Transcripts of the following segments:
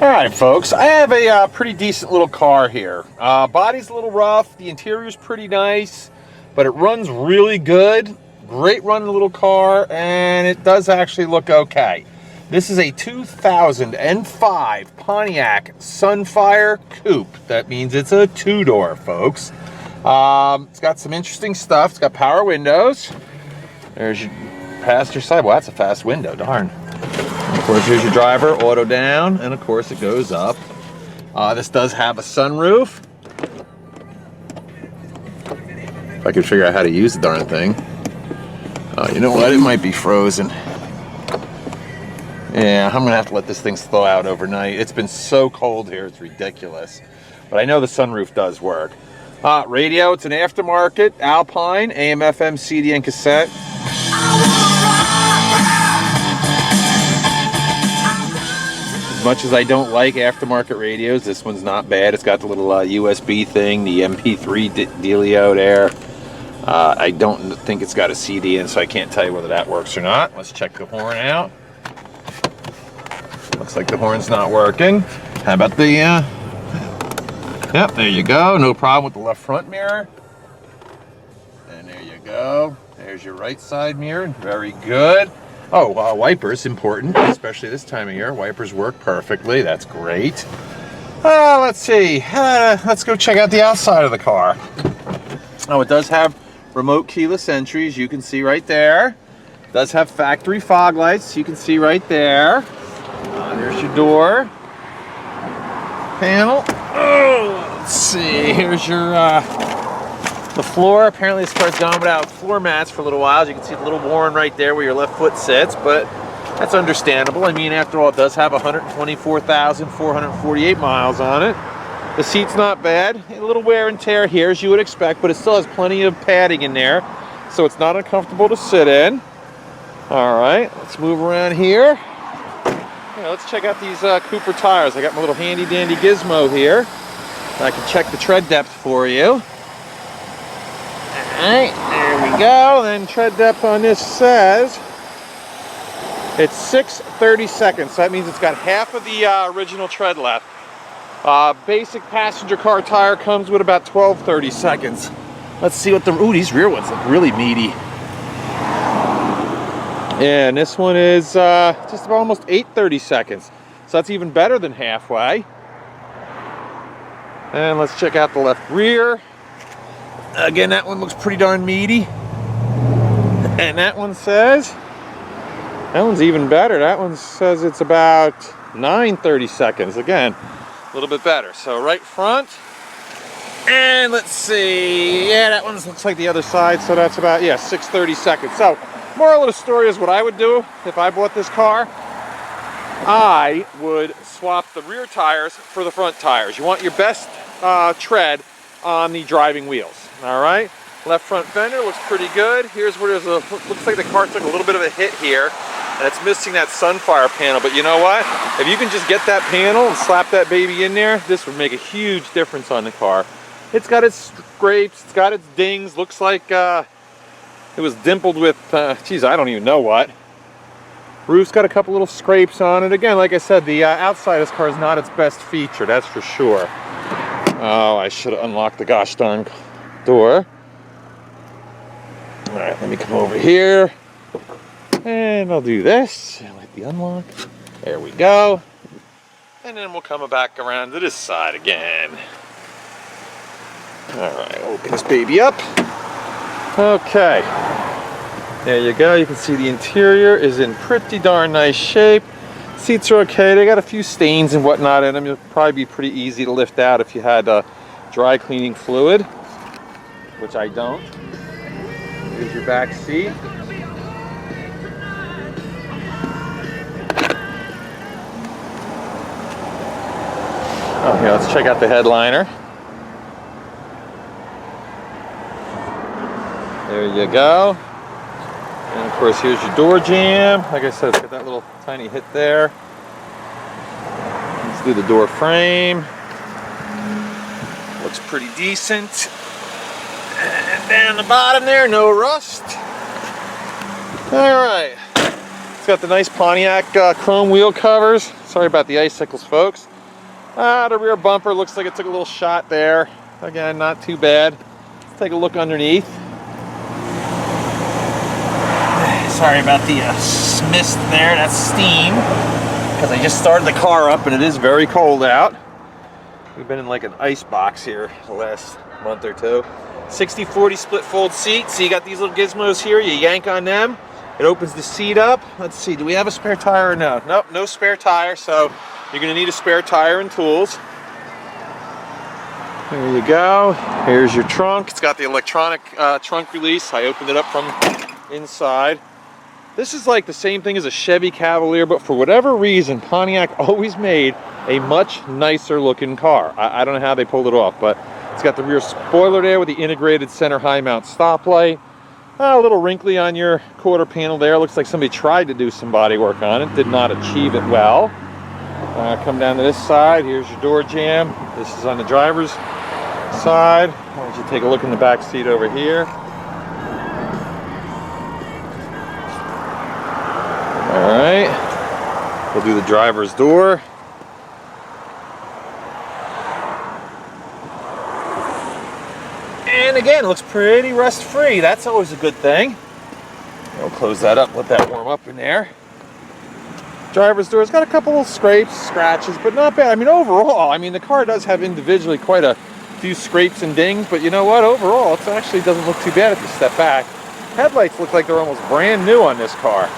Alright folks, I have a pretty decent little car here. Body's a little rough, the interior's pretty nice, but it runs really good. Great running little car, and it does actually look okay. This is a 2005 Pontiac Sunfire Coupe. That means it's a two-door, folks. It's got some interesting stuff. It's got power windows. There's your passenger side. Well, that's a fast window, darn. Of course, here's your driver, auto down, and of course it goes up. This does have a sunroof. If I could figure out how to use the darn thing. You know what? It might be frozen. Yeah, I'm gonna have to let this thing thaw out overnight. It's been so cold here, it's ridiculous. But I know the sunroof does work. Radio, it's an aftermarket, Alpine, AM, FM, CD, and cassette. As much as I don't like aftermarket radios, this one's not bad. It's got the little USB thing, the MP3 dealio there. I don't think it's got a CD in, so I can't tell you whether that works or not. Let's check the horn out. Looks like the horn's not working. How about the, yep, there you go. No problem with the left front mirror. And there you go. There's your right side mirror. Very good. Oh, wipers, important, especially this time of year. Wipers work perfectly. That's great. Let's see. Let's go check out the outside of the car. Oh, it does have remote keyless entry, as you can see right there. It does have factory fog lights, you can see right there. There's your door panel. Oh, let's see. Here's your the floor. Apparently this car's gone without floor mats for a little while. As you can see, the little worn right there where your left foot sits, but that's understandable. I mean, after all, it does have 124,448 miles on it. The seat's not bad. A little wear and tear here, as you would expect, but it still has plenty of padding in there, so it's not uncomfortable to sit in. All right, let's move around here. Let's check out these Cooper tires. I got my little handy dandy gizmo here. I can check the tread depth for you. Alright, there we go. Then tread depth on this says it's 630 seconds. So that means it's got half of the original tread left. Basic passenger car tire comes with about 1230 seconds. Let's see what the, ooh, these rear ones look really meaty. And this one is just about almost 830 seconds. So that's even better than halfway. And let's check out the left rear. Again, that one looks pretty darn meaty. And that one says, that one's even better. That one says it's about 930 seconds. Again, a little bit better. So right front. And let's see. Yeah, that one looks like the other side. So that's about, yeah, 630 seconds. So moral of the story is what I would do if I bought this car. I would swap the rear tires for the front tires. You want your best tread on the driving wheels. All right, left front fender looks pretty good. Here's where there's a, looks like the car took a little bit of a hit here, and it's missing that Sunfire panel. But you know what? If you can just get that panel and slap that baby in there, this would make a huge difference on the car. It's got its scrapes, it's got its dings. Looks like it was dimpled with, geez, I don't even know what. Roof's got a couple little scrapes on it. Again, like I said, the outside of this car is not its best feature, that's for sure. Oh, I should have unlocked the gosh darn door. All right, let me come over here. And I'll do this. Like the unlock. There we go. And then we'll come back around to this side again. All right, open this baby up. Okay. There you go. You can see the interior is in pretty darn nice shape. Seats are okay. They got a few stains and whatnot in them. It'll probably be pretty easy to lift out if you had dry cleaning fluid, which I don't. Here's your back seat. Oh, here, let's check out the headliner. There you go. And of course, here's your door jamb. Like I said, it's got that little tiny hit there. Let's do the door frame. Looks pretty decent. And down the bottom there, no rust. All right. It's got the nice Pontiac chrome wheel covers. Sorry about the icicles, folks. The rear bumper looks like it took a little shot there. Again, not too bad. Let's take a look underneath. Sorry about the mist there, that's steam. Because I just started the car up and it is very cold out. We've been in like an ice box here the last month or two. 60/40 split fold seat. So you got these little gizmos here, you yank on them. It opens the seat up. Let's see, do we have a spare tire or no? Nope, no spare tire, so you're gonna need a spare tire and tools. There you go. Here's your trunk. It's got the electronic trunk release. I opened it up from inside. This is like the same thing as a Chevy Cavalier, but for whatever reason, Pontiac always made a much nicer looking car. I don't know how they pulled it off, but it's got the rear spoiler there with the integrated center high mount stoplight. A little wrinkly on your quarter panel there. Looks like somebody tried to do some body work on it. Did not achieve it well. Come down to this side. Here's your door jamb. This is on the driver's side. Why don't you take a look in the back seat over here. All right, we'll do the driver's door. And again, it looks pretty rust-free. That's always a good thing. We'll close that up, let that warm up in there. Driver's door's got a couple of scrapes, scratches, but not bad. I mean, overall, I mean, the car does have individually quite a few scrapes and dings, but you know what? Overall, it actually doesn't look too bad if you step back. Headlights look like they're almost brand new on this car.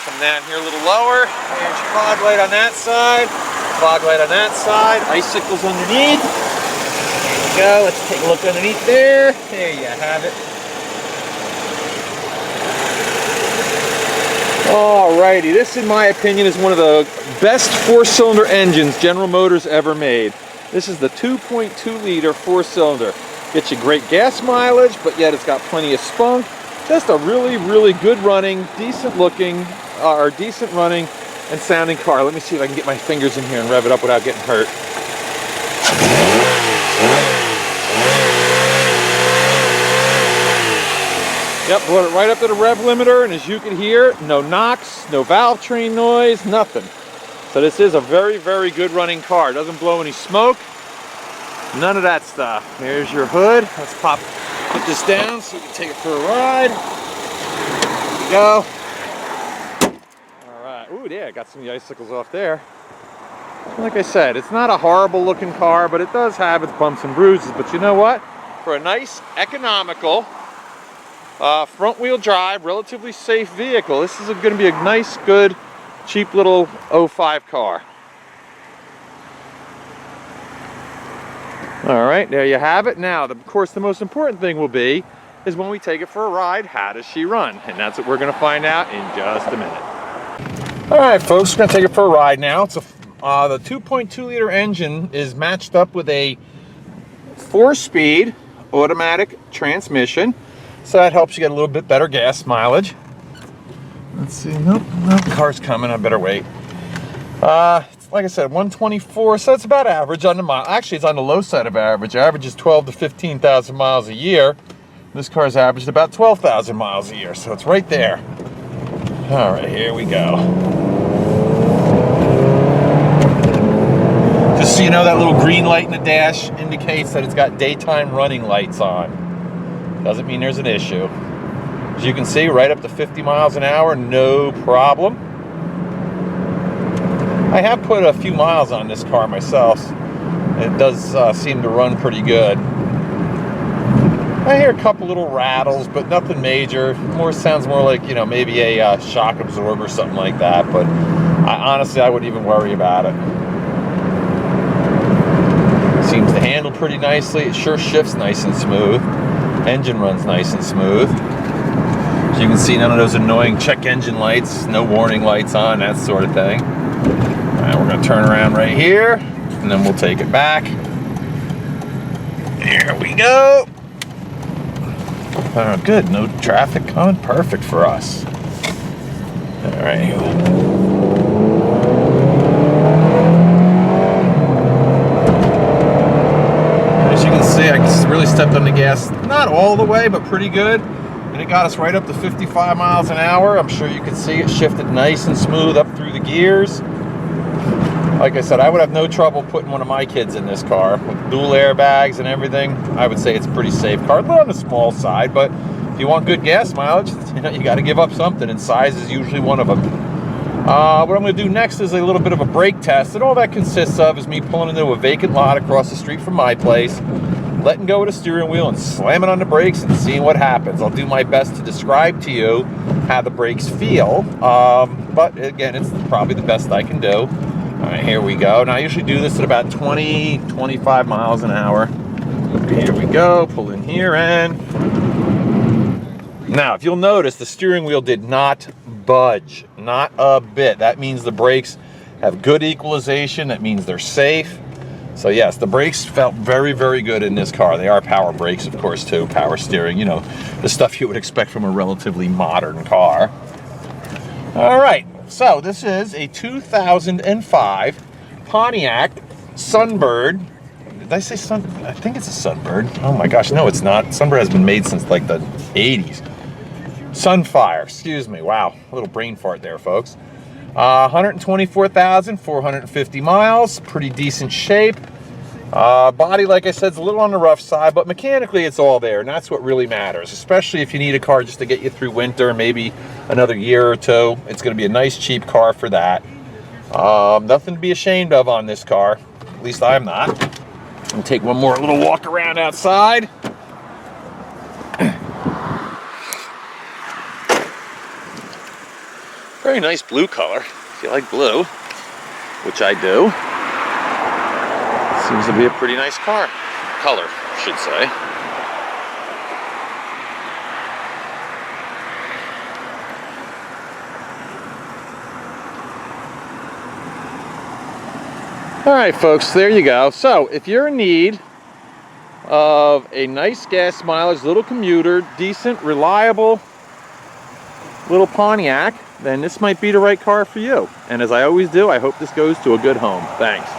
Come down here a little lower. There's your fog light on that side, fog light on that side, icicles underneath. There you go. Let's take a look underneath there. There you have it. Alrighty, this in my opinion is one of the best 4-cylinder engines General Motors ever made. This is the 2.2 liter 4-cylinder. Gets you great gas mileage, but yet it's got plenty of spunk. Just a really, really good running, decent looking, or decent running and sounding car. Let me see if I can get my fingers in here and rev it up without getting hurt. Yep, brought it right up to the rev limiter, and as you can hear, no knocks, no valve train noise, nothing. So this is a very, very good running car. Doesn't blow any smoke, none of that stuff. Here's your hood. Let's put this down so we can take it for a ride. There we go. All right. Ooh, yeah, got some of the icicles off there. Like I said, it's not a horrible looking car, but it does have its bumps and bruises. But you know what? For a nice, economical, front wheel drive, relatively safe vehicle, this is going to be a nice, good, cheap little 05 car. All right, there you have it. Now, of course, the most important thing will be is when we take it for a ride, how does she run? And that's what we're going to find out in just a minute. All right, folks, we're going to take it for a ride now. It's the 2.2 liter engine is matched up with a 4-speed automatic transmission. So that helps you get a little bit better gas mileage. Let's see, nope, car's coming, I better wait. It's, like I said, 124, so it's about average on the mile. Actually, it's on the low side of average. Average is 12 to 15,000 miles a year. This car's averaged about 12,000 miles a year, so it's right there. All right, here we go. Just so you know, that little green light in the dash indicates that it's got daytime running lights on. Doesn't mean there's an issue. As you can see, right up to 50 miles an hour, no problem. I have put a few miles on this car myself. It does seem to run pretty good. I hear a couple little rattles, but nothing major. Sounds more like, you know, maybe a shock absorber or something like that. But honestly, I wouldn't even worry about it. Seems to handle pretty nicely. It sure shifts nice and smooth. Engine runs nice and smooth. As you can see, none of those annoying check engine lights, no warning lights on, that sort of thing. All right, we're going to turn around right here, and then we'll take it back. There we go. Oh, good, no traffic coming. Perfect for us. All right. As you can see, I really stepped on the gas, not all the way, but pretty good. and it got us right up to 55 miles an hour. I'm sure you can see it shifted nice and smooth up through the gears. Like I said, I would have no trouble putting one of my kids in this car with dual airbags and everything. I would say it's a pretty safe car, a little on the small side, but if you want good gas mileage, you know, you got to give up something, and size is usually one of them. What I'm going to do next is a little bit of a brake test, and all that consists of is me pulling into a vacant lot across the street from my place, letting go of the steering wheel and slamming on the brakes and seeing what happens. I'll do my best to describe to you how the brakes feel, but again, it's probably the best I can do. All right, here we go. Now, I usually do this at about 20, 25 miles an hour. Here we go, pull in here, and now, if you'll notice, the steering wheel did not budge, not a bit. That means the brakes have good equalization. That means they're safe. So yes, the brakes felt very, very good in this car. They are power brakes, of course, too. Power steering, you know, the stuff you would expect from a relatively modern car. All right. So this is a 2005 Pontiac Sunbird. Did I say Sun? I think it's a Sunbird. Oh my gosh, no, it's not. Sunbird has been made since like the 80s. Sunfire, excuse me. Wow, a little brain fart there, folks. 124,450 miles. Pretty decent shape. Body, like I said, is a little on the rough side, but mechanically it's all there, and that's what really matters, especially if you need a car just to get you through winter, maybe another year or two. It's going to be a nice, cheap car for that. Nothing to be ashamed of on this car. At least I'm not. I'll take one more little walk around outside. Very nice blue color, if you like blue, which I do. Seems to be a pretty nice color, I should say. All right, folks, there you go. So if you're in need of a nice gas mileage, little commuter, decent, reliable little Pontiac, then this might be the right car for you. And as I always do, I hope this goes to a good home. Thanks.